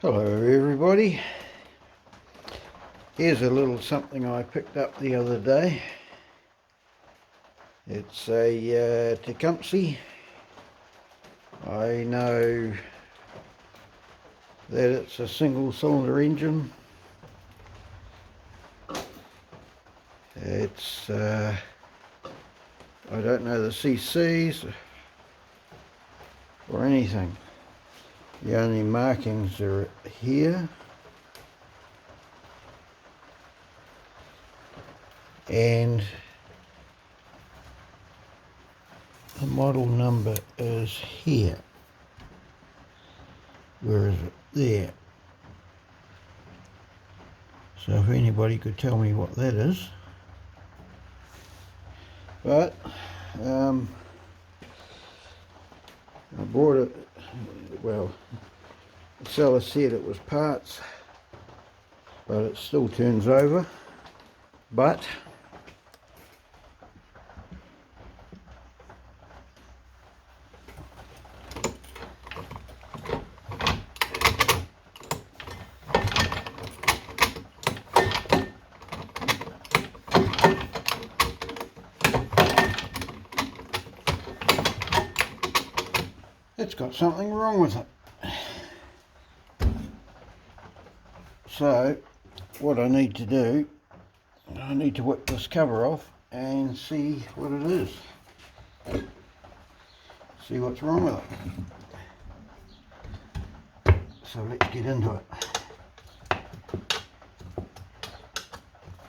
Hello everybody, here's a little something I picked up the other day. It's a Tecumseh. I know that it's a single cylinder engine. It's I don't know the CCs or anything. The only markings are here, and the model number is here. Where is it? There. So if anybody could tell me what that is. But I bought it, well, the seller said it was parts, but it still turns over. But it's got something wrong with it. So what I need to do, I need to whip this cover off and see what it is. See what's wrong with it. So let's get into it.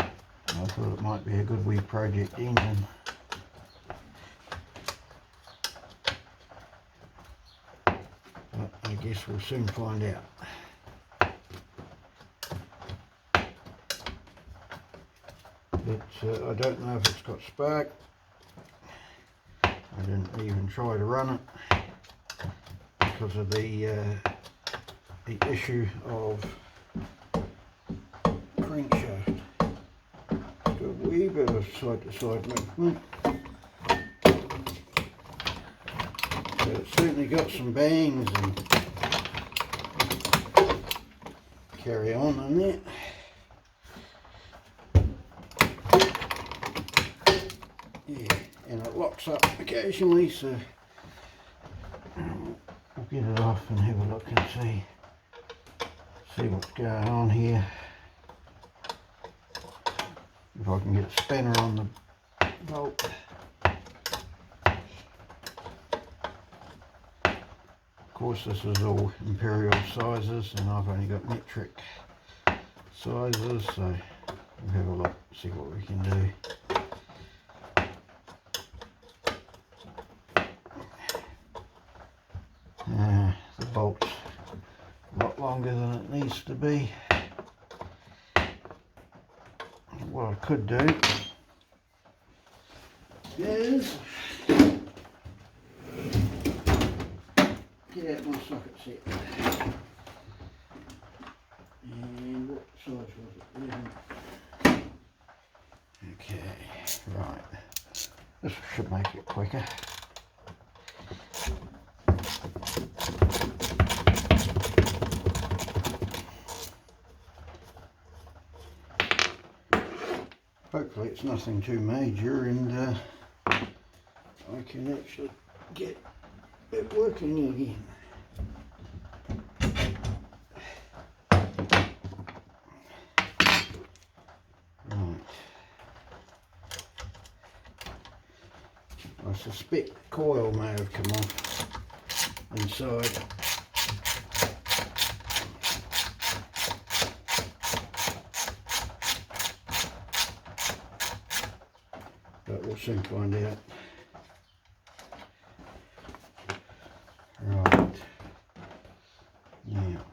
I thought it might be a good wee project engine. But I guess we'll soon find out. I don't know if it's got spark. I didn't even try to run it because of the issue of crankshaft. Got a wee bit of side-to-side movement. But it's certainly got some bangs and carry on in there. Yeah, and it locks up occasionally, so we'll get it off and have a look and see what's going on here. If I can get a spanner on the bolt. Of course, this is all imperial sizes and I've only got metric sizes, so we'll have a look, see what we can do. The bolt's a lot longer than it needs to be. What I could do is get out my socket set. And what size was it? 11. Okay, right. This should make it quicker. Hopefully it's nothing too major and I can actually get it working again. Right. I suspect the coil may have come off inside. But we'll soon find out. Right. Now,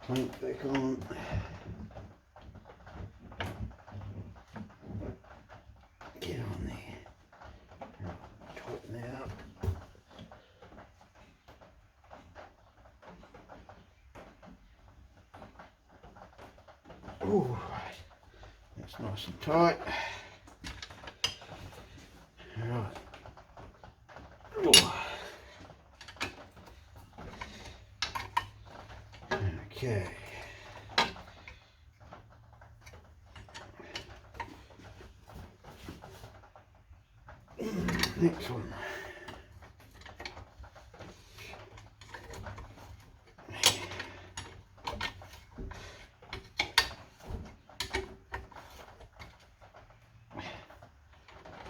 clamp back on. Get on there. Right. Tighten that up. Ooh. That's nice and tight. Right. Okay. Next one.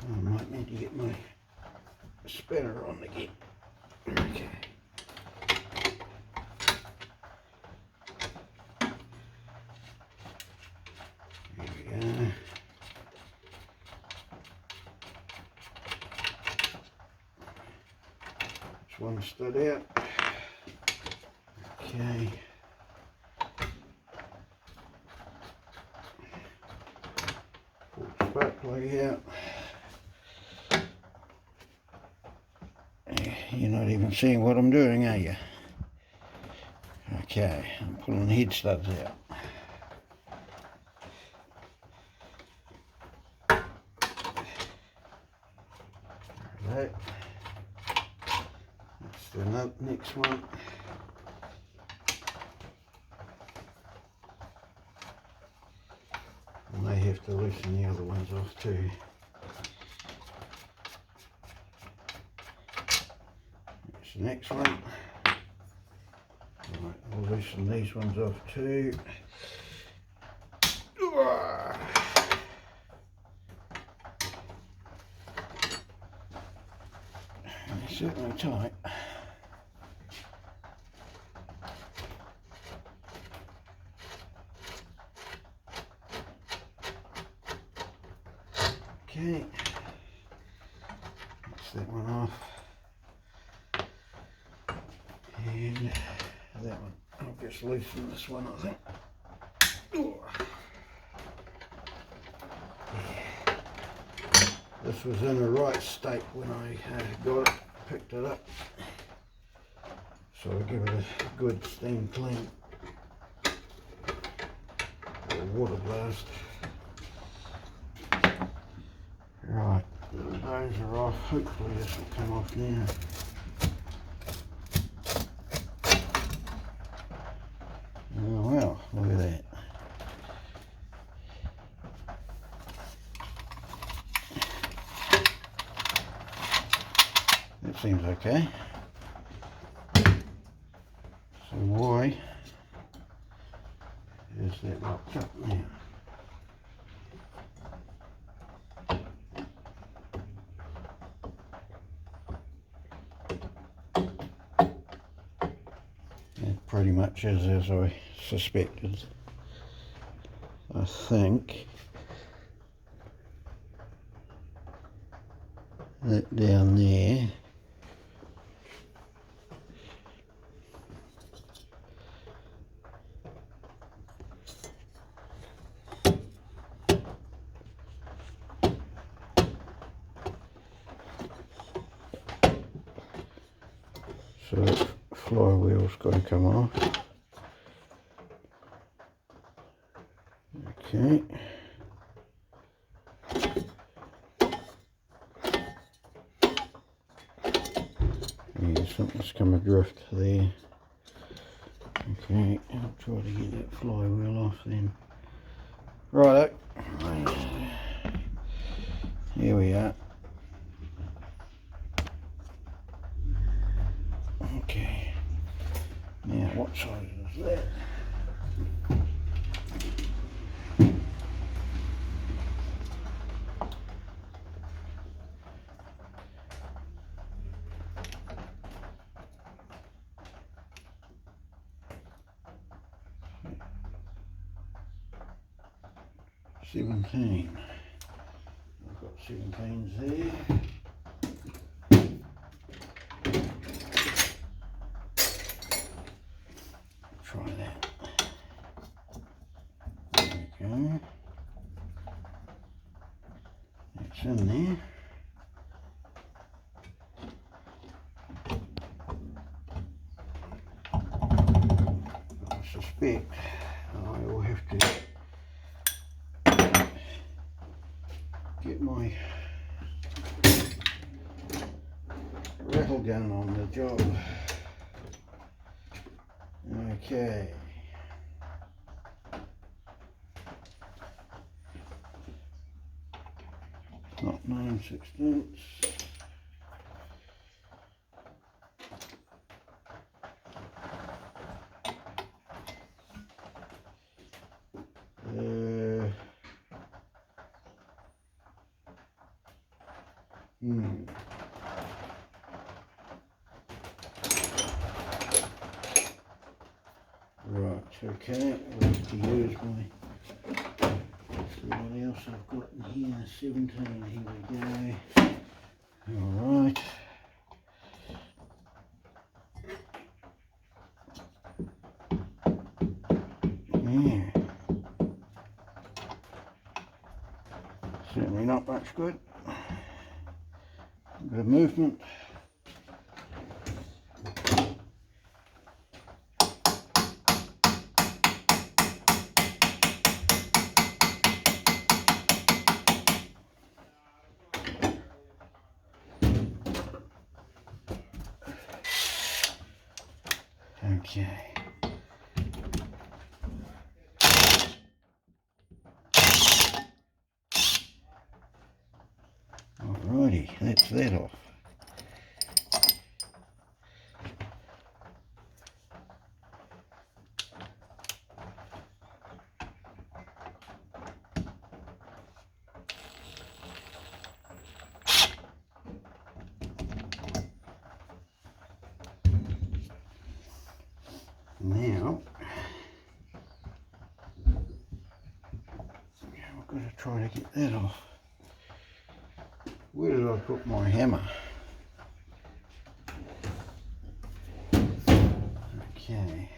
I might need to get my spinner on again. Okay. There we go. This one stood out. Okay. Pull the spark plug out. You're not even seeing what I'm doing, are you? Okay, I'm pulling the head studs out. Right. That's the next one. I may have to loosen the other ones off too. That's the next one. Right, I'll loosen these ones off too. They're certainly tight. Okay, that's that one off. And that one, I'll just loosen this one, I think. This was in the right state when I got it, picked it up. So I'll give it a good steam clean, or water blast. Right, those are off. Hopefully this will come off now. Oh well, look at that. That seems okay. So why is that locked up now? It pretty much is as I suspected. I think that down there so that flywheel's got to come off. Okay. Yeah, something's come adrift there. Okay, I'll try to get that flywheel off then. Righto. Here we are. Okay. Now what size is that? $17. I've got 17s there. Try that. There we go. It's in there. I suspect I will have to get my rattle gun on the job. Okay. 9/16. Right, okay, I'll have to use my, see what else I've got in here, 17, here we go. Alright. Yeah. Certainly not much good. A bit of movement. Okay. Alrighty, that's that off. Now, I've got to try to get that off. Where did I put my hammer? Okay.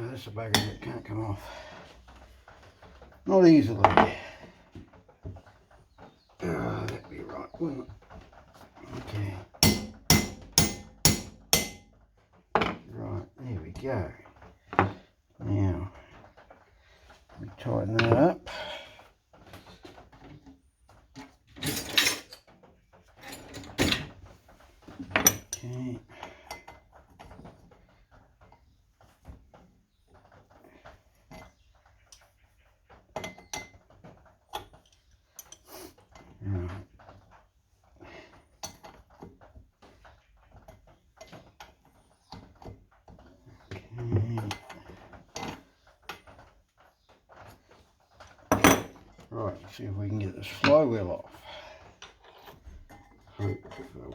That's a bugger that can't come off. Not easily. That'd be right, wouldn't it? Okay. Right, there we go. Now, we tighten that up. Okay. Right, let's see if we can get this flywheel off. Hopefully.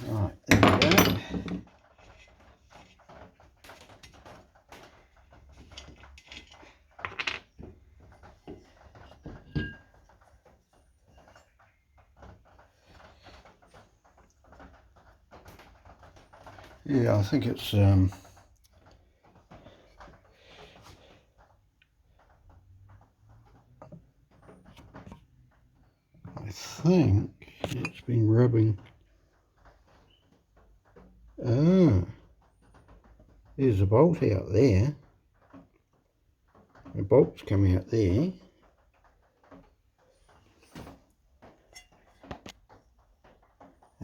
Right, there we go. Yeah, I think it's I think it's been rubbing. Ah, there's a bolt out there. The bolt's coming out there.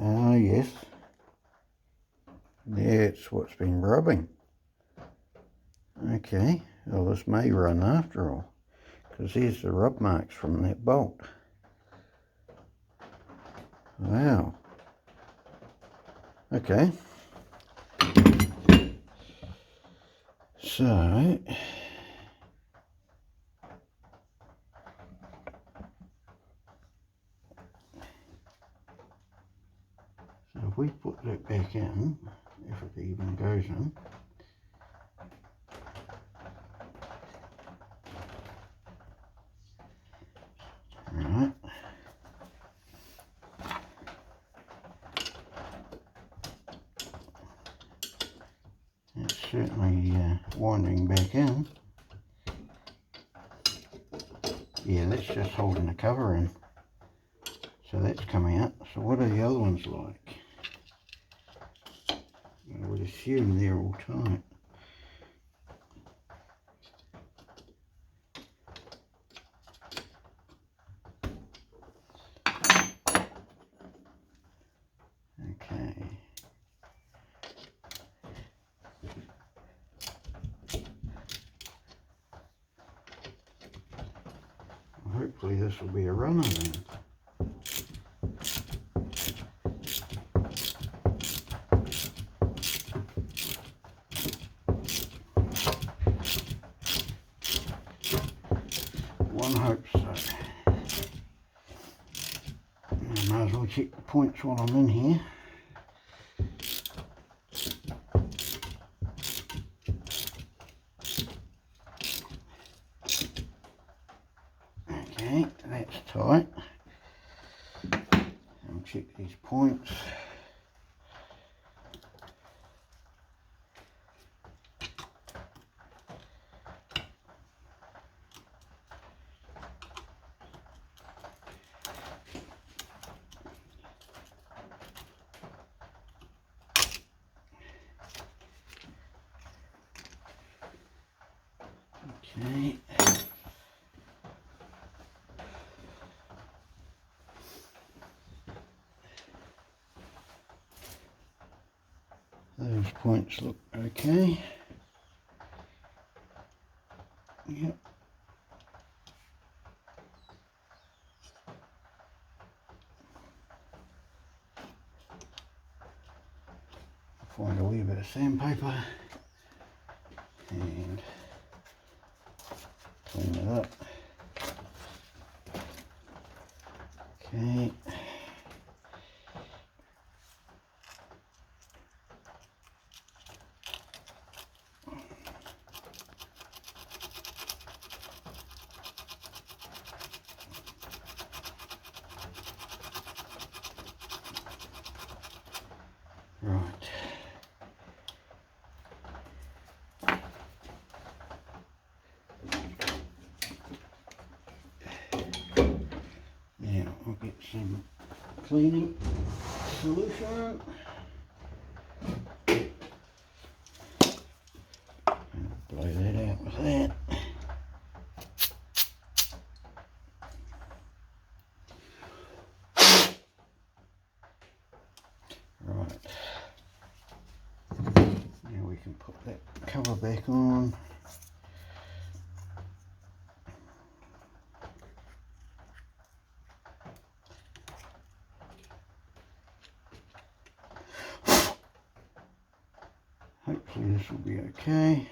Ah, yes. That's what's been rubbing. Okay, well this may run after all, because here's the rub marks from that bolt. Wow. Okay. So, we put that back in, if it even goes in, right, it's certainly winding back in. Yeah, that's just holding the cover in, so that's coming out. So what are the other ones like? I would assume they're all tight. Okay. Well, hopefully this will be a runner then. One hopes so. I might as well check the points while I'm in here. Okay, that's tight. I'll check these points. Okay. Those points look okay. Yep. Find a wee bit of sandpaper and clean it up. Okay. Right. Now I'll get some cleaning solution. Blow that out with that. Right. Now we can put that cover back on. Hopefully this will be okay.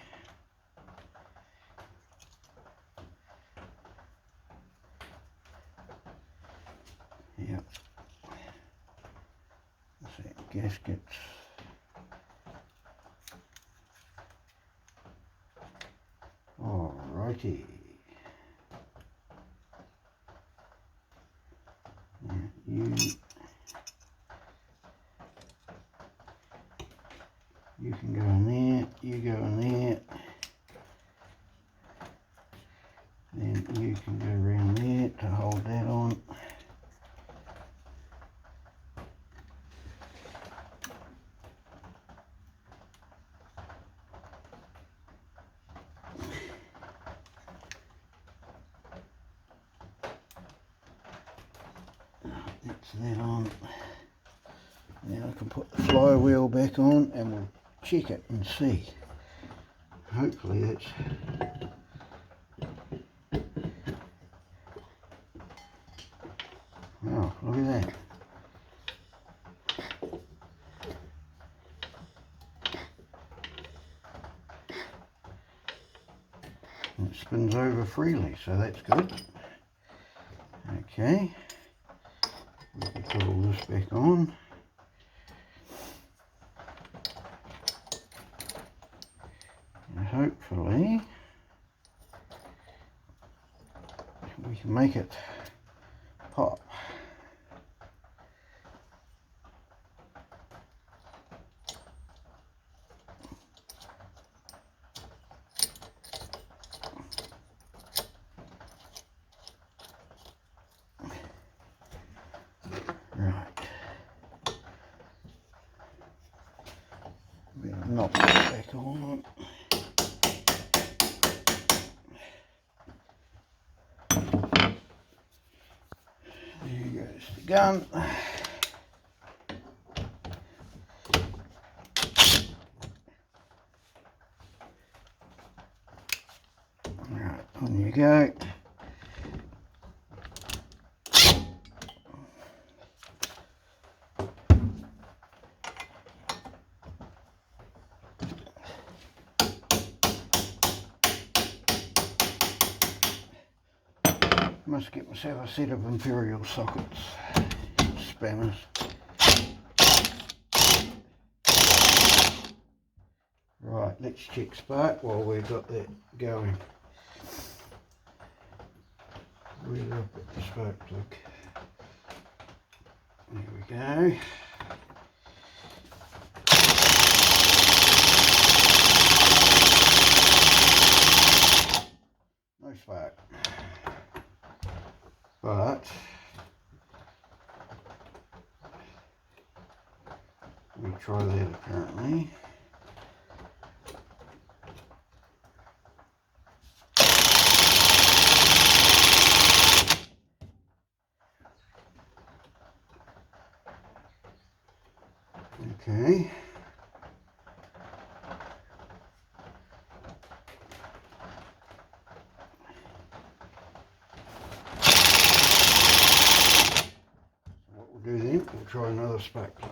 Yep. That's that gaskets. Alrighty. Now you can go in there, you go in there, then you can go around there to hold that on. That's that on. Now I can put the flywheel back on and we'll check it and see. Hopefully it's oh, look at that. It spins over freely, so that's good. Okay, we can put all this back on. to make it pop. Right. We'll knock that back on. There goes the gun. Right, on you go. Must get myself a set of imperial sockets, spanners. Right, let's check spark while we've got that going. Where did I put the spark plug? There we go. No spark. But we try that apparently. Okay. What we'll do then, we'll try another spark plug.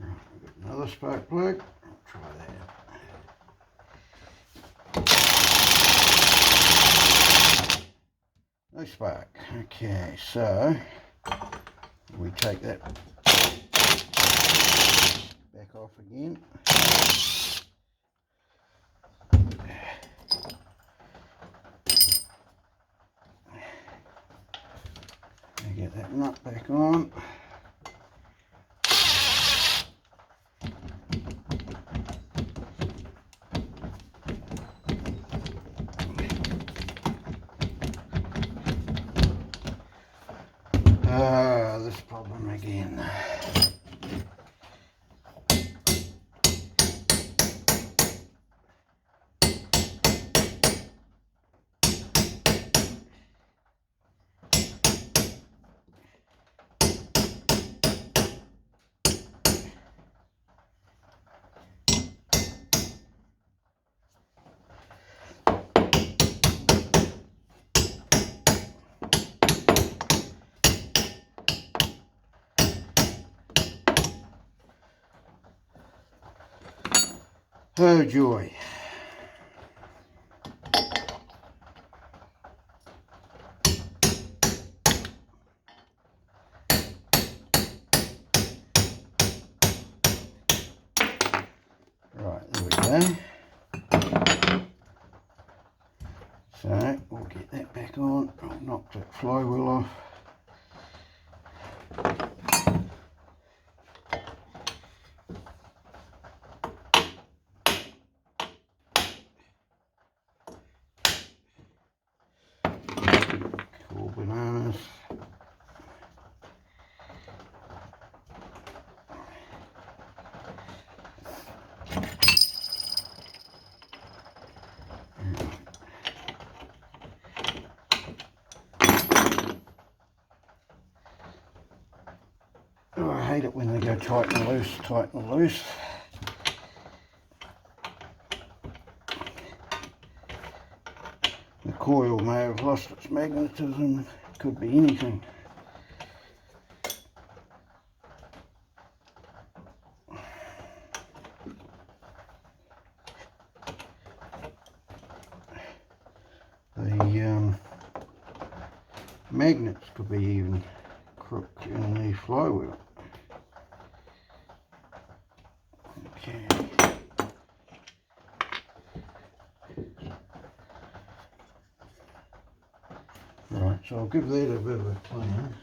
Right, we've got another spark plug. I'll try that. No spark. Okay, so we take that back off again. Get that nut back on. This problem again. Oh joy. Right, there we go. So we'll get that back on. I'll knock that flywheel off. Cool bananas. Oh, I hate it when they go tight and loose, tight and loose. The coil may have lost its magnetism, could be anything. The magnets could be even crooked in the flywheel. Okay. Right, so I'll give that a bit of a clean.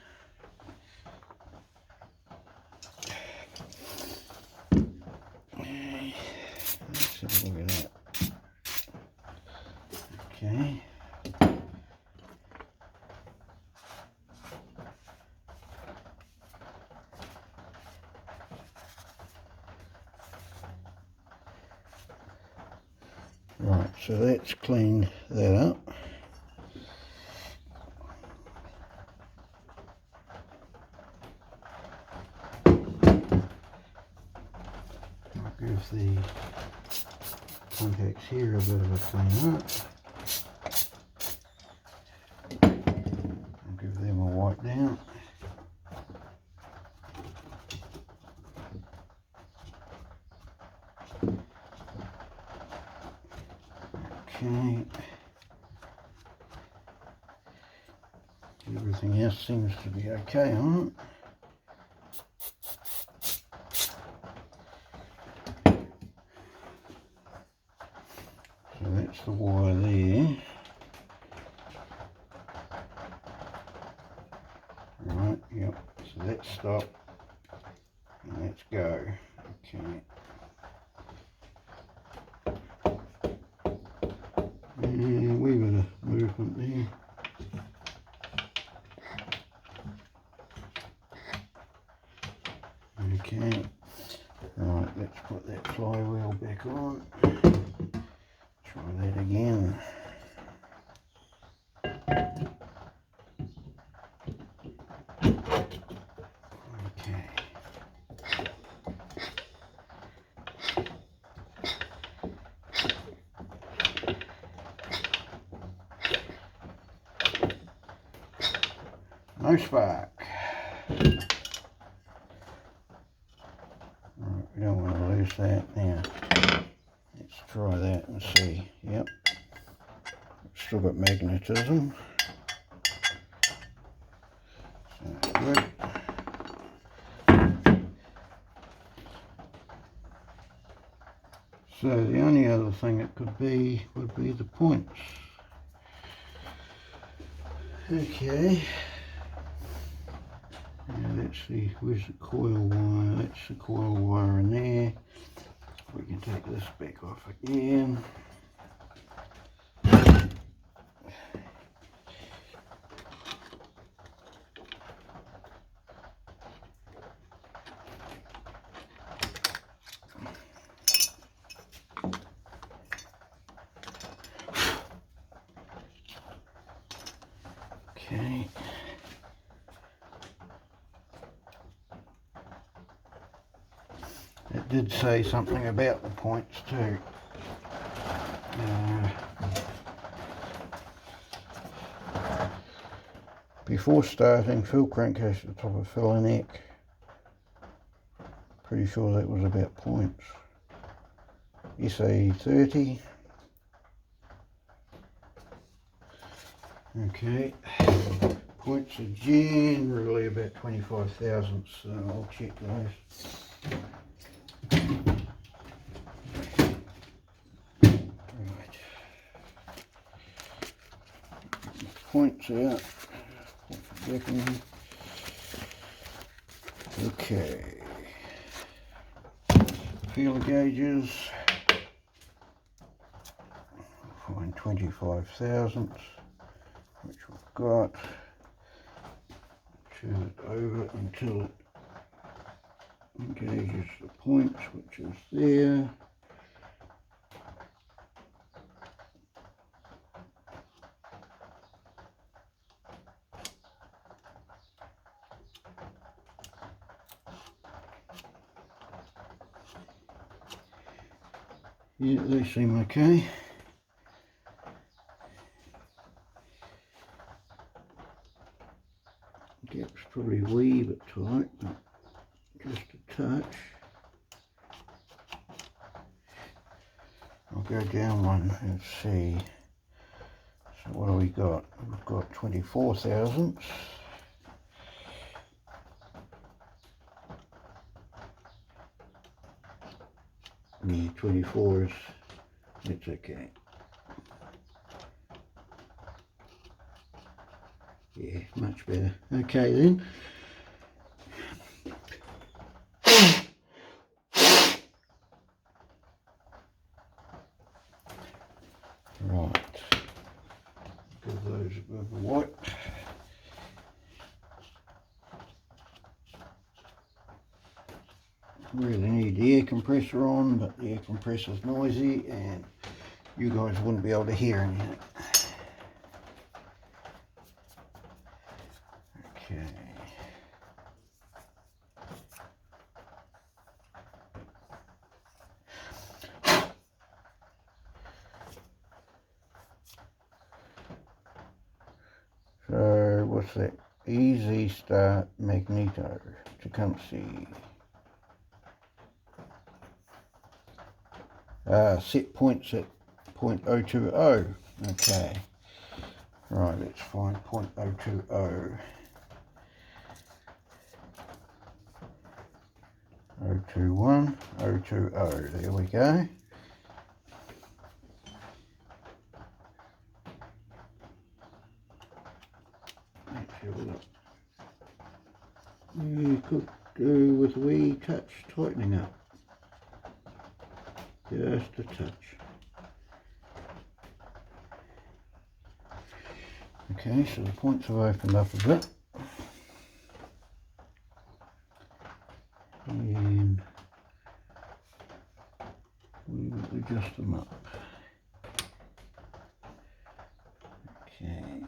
Let's have a look at that. Okay. Right, so that's cleaned that up. I'll give the contacts here a bit of a clean up. I'll give them a wipe down. Okay. Everything else seems to be okay on it. So that's the wire there. Right, yep. So that's stop. And let's go. Okay. And a wee bit of movement there. Okay. Right, let's put that flywheel back on. Try that again. Okay. No spark. Right, we don't want to lose that now. Let's try that and see. Yep. Still got magnetism. So that's good. So the only other thing it could be would be the points. Okay. Now let's see, where's the coil wire? That's the coil wire in there. We can take this back off again. Okay. It did say something about the points too. Before starting, fill crankcase at the top of filler neck. Pretty sure that was about points. SA 30. Okay. Points are generally about 25 thousandths, so I'll check those. Right. Points out. Back in. Okay. Feeler gauges. Find 25 thousandths, which we've got. Turn it over until it engages the points, which is there. Yeah, they seem okay. Gap's probably a wee bit tight, but just a touch. I'll go down one and see. So what do we got? We've got 24 thousandths. Yeah, 24 is, it's okay. Yeah, much better. Okay then. Right. Give those a bit of a wipe. Really need the air compressor on, but the air compressor's noisy and you guys wouldn't be able to hear anything. Okay. So what's that? Easy Start Magneto, Tecumseh. Set points at 0.020. Okay. Right, let's find 0.020. 021, 020. There we go. Let's have a look. You could do with a wee touch tightening up. Just a touch. Okay, so the points have opened up a bit. And we will adjust them up. Okay.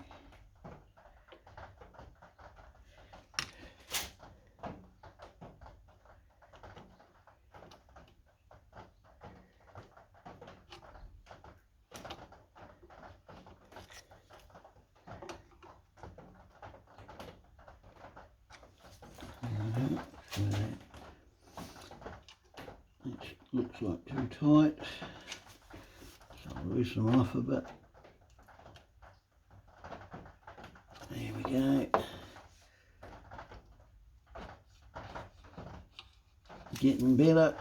It looks like too tight, so I'll loosen them off a bit. There we go. Getting better.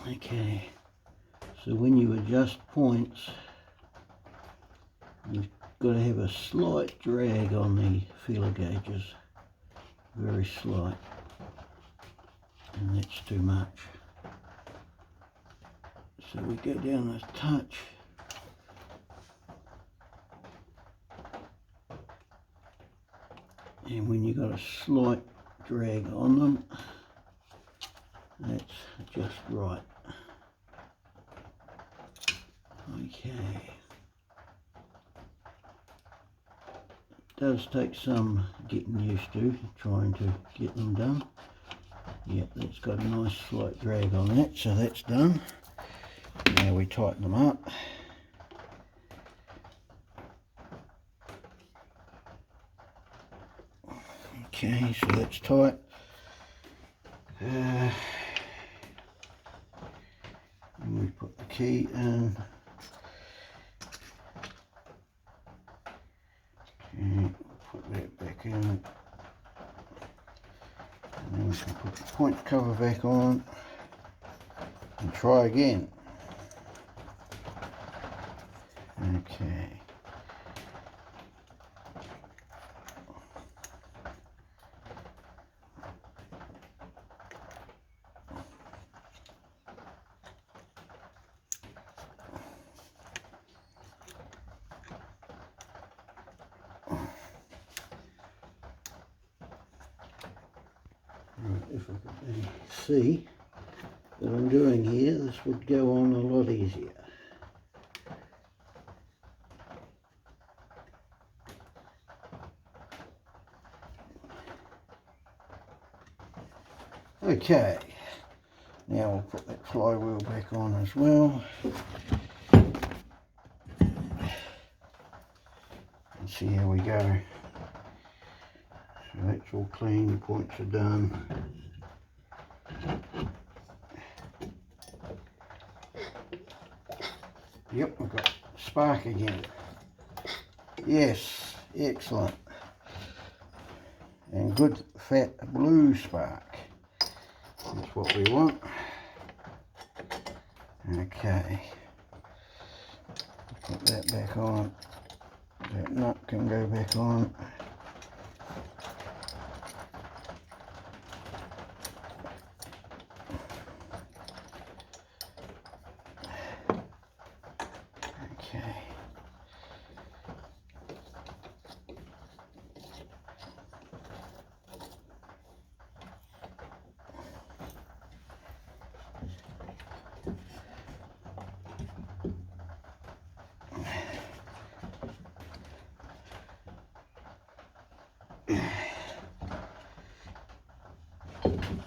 Okay, so when you adjust points, you've got to have a slight drag on the feeler gauges, very slight, and that's too much. So we go down a touch. And when you've got a slight drag on them, that's just right. Okay. It does take some getting used to, trying to get them done. Yep, that's got a nice slight drag on that, so that's done. Now we tighten them up. Okay, so that's tight. And we put the key in. Okay, put that back in. And then we can put the point cover back on and try again. Okay. Right, if I could see what I'm doing here, this would go on a lot easier. Okay, now we'll put that flywheel back on as well. And see how we go. So that's all clean, the points are done. Yep, we've got spark again. Yes, excellent. And good fat blue spark. That's what we want. Okay. that back on. That nut can go back on. Okay.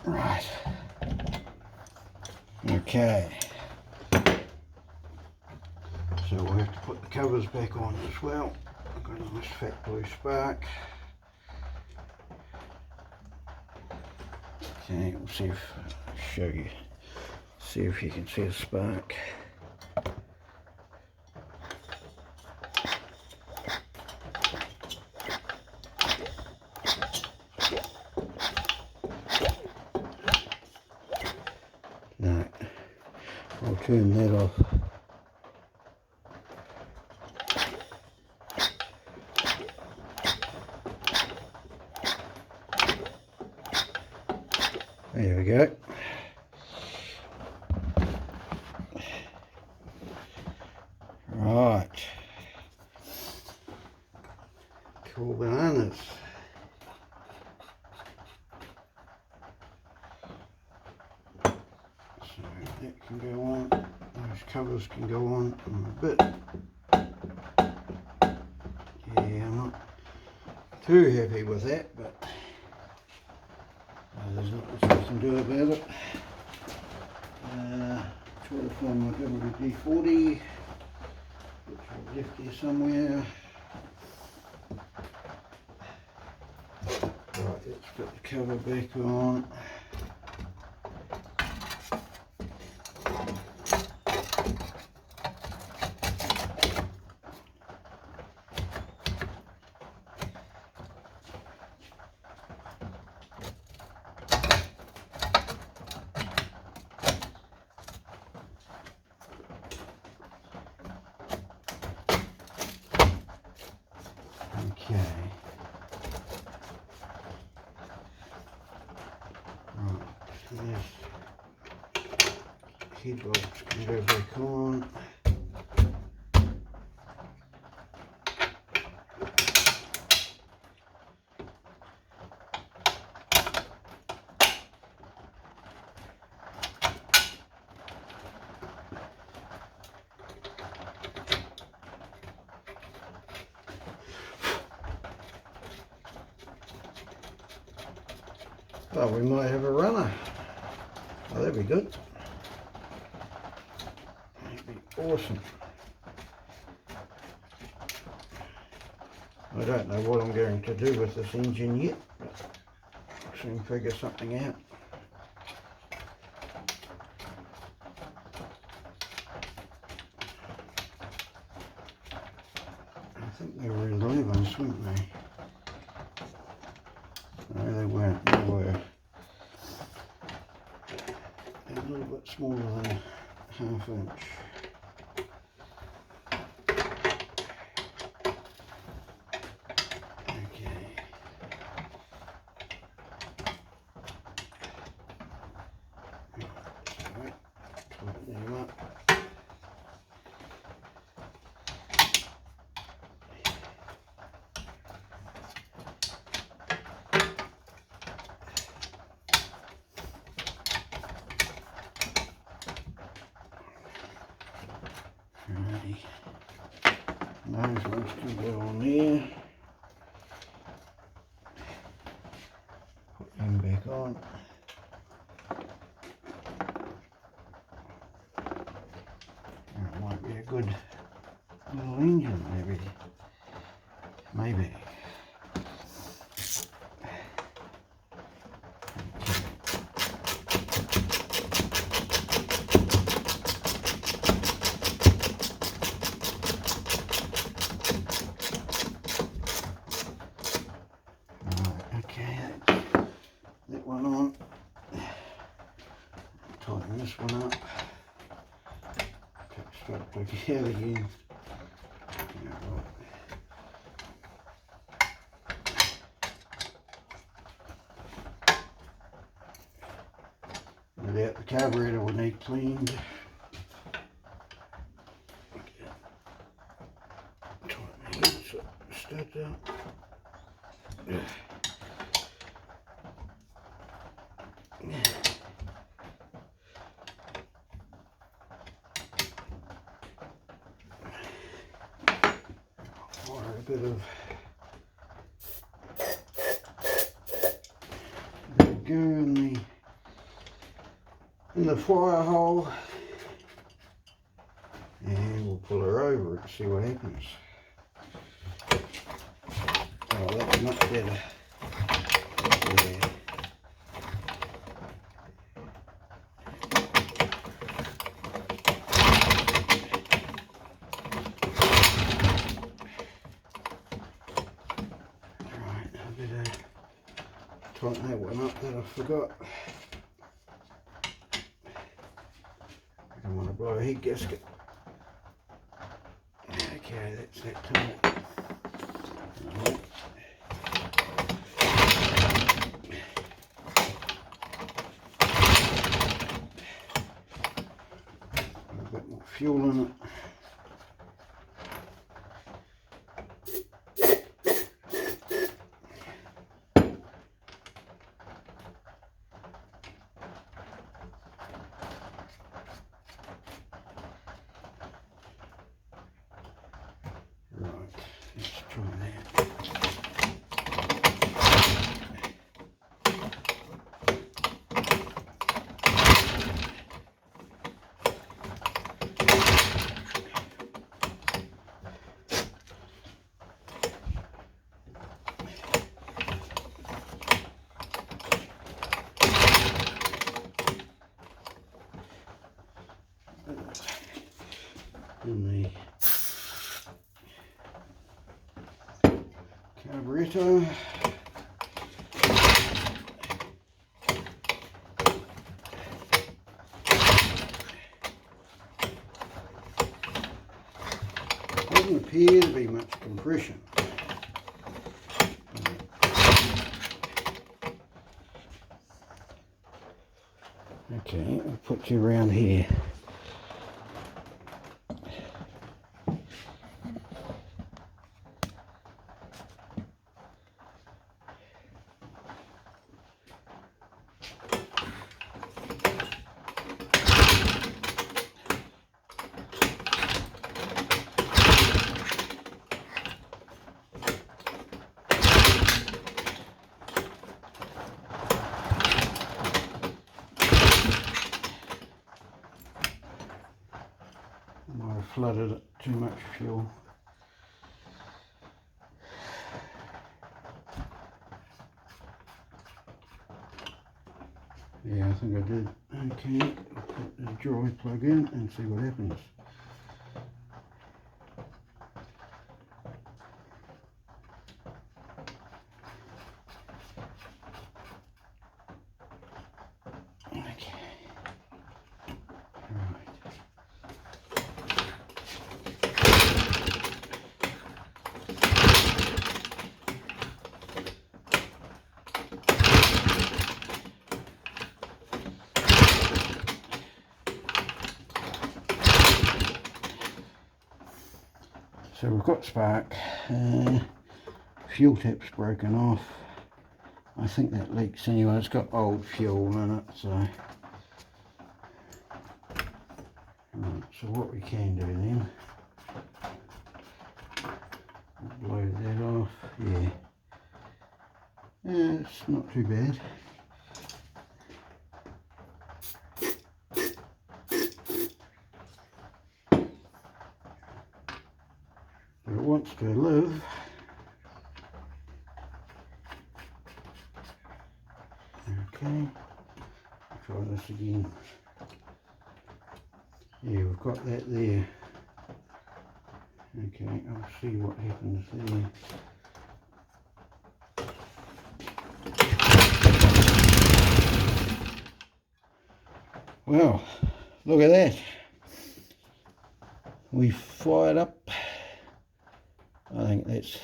Right. Okay. So we'll have to put the covers back on as well. I've got a nice fat blue spark. Okay, we'll see if show you. See if you can see a spark. No, I'll turn that off. There we go. Right. Cool bananas. So that can go on. Those covers can go on a bit. Yeah, I'm not too happy with that, but there's not much I can do about it. Try to find my WD-40, which I've left here somewhere. Right, let's put the cover back on. Okay. Right, this head bolts can go back on. Oh, we might have a runner. Oh, that'd be good. That'd be awesome. I don't know what I'm going to do with this engine yet, but I'll soon figure something out. I think they were 11s, weren't they? No, they weren't. They were a little bit smaller than ½ inch. Okay. Right, tighten them up. Alrighty. Those ones can go on there. Put them back on. That might be a good little engine, maybe. Maybe. That one on. Tighten this one up. Straight back out again. Without the carburetor will need cleaned. Tighten the studs up. A bit of goo in the fire hole, and we'll pull her over and see what happens. Oh, that's much better. Yeah. Right, I better tighten that one up that I forgot. I don't want to blow a head gasket. Okay, that's that tight. Right. A bit more fuel in it. In the carburetor. Doesn't appear to be much compression. Okay, I'll put you around here. Might have flooded it, too much fuel. Yeah, I think I did. Okay, I'll put the dry plug in and see what happens. Okay. So we've got spark, fuel tap's broken off. I think that leaks anyway, it's got old fuel in it, so. Right, so what we can do then, blow that off, yeah. Yeah, it's not too bad. But it wants to live. Okay, try this again. Yeah, we've got that there. Okay, I'll see what happens there. Well, look at that. We fired up I think that's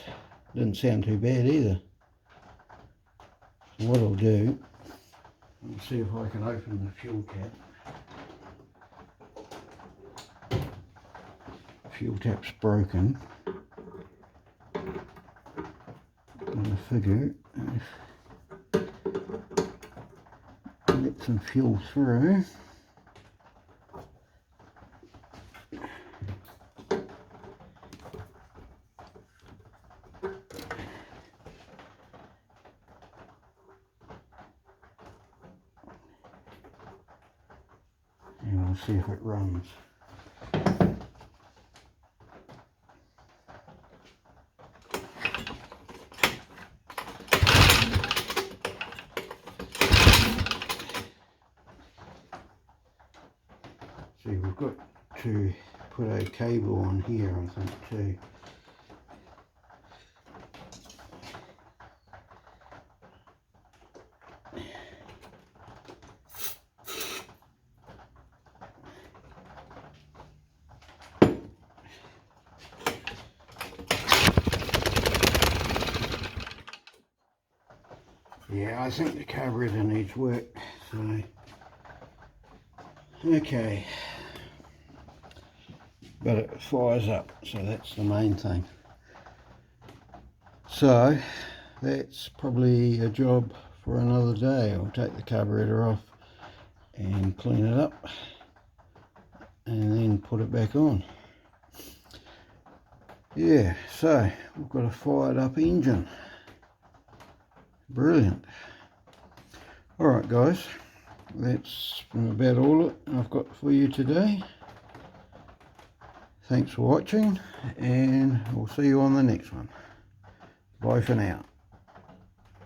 didn't sound too bad either. So what I'll do, I'll see if I can open the fuel cap. Fuel tap's broken. And I figure let some fuel through. And we'll see if it runs. See, we've got to put a cable on here, I think, too. Yeah, I think the carburetor needs work, so okay. But it fires up, so that's the main thing. So that's probably a job for another day. I'll take the carburetor off and clean it up and then put it back on. Yeah, so we've got a fired up engine. Brilliant. Alright guys, that's about all I've got for you today. Thanks for watching, and we'll see you on the next one. Bye for now.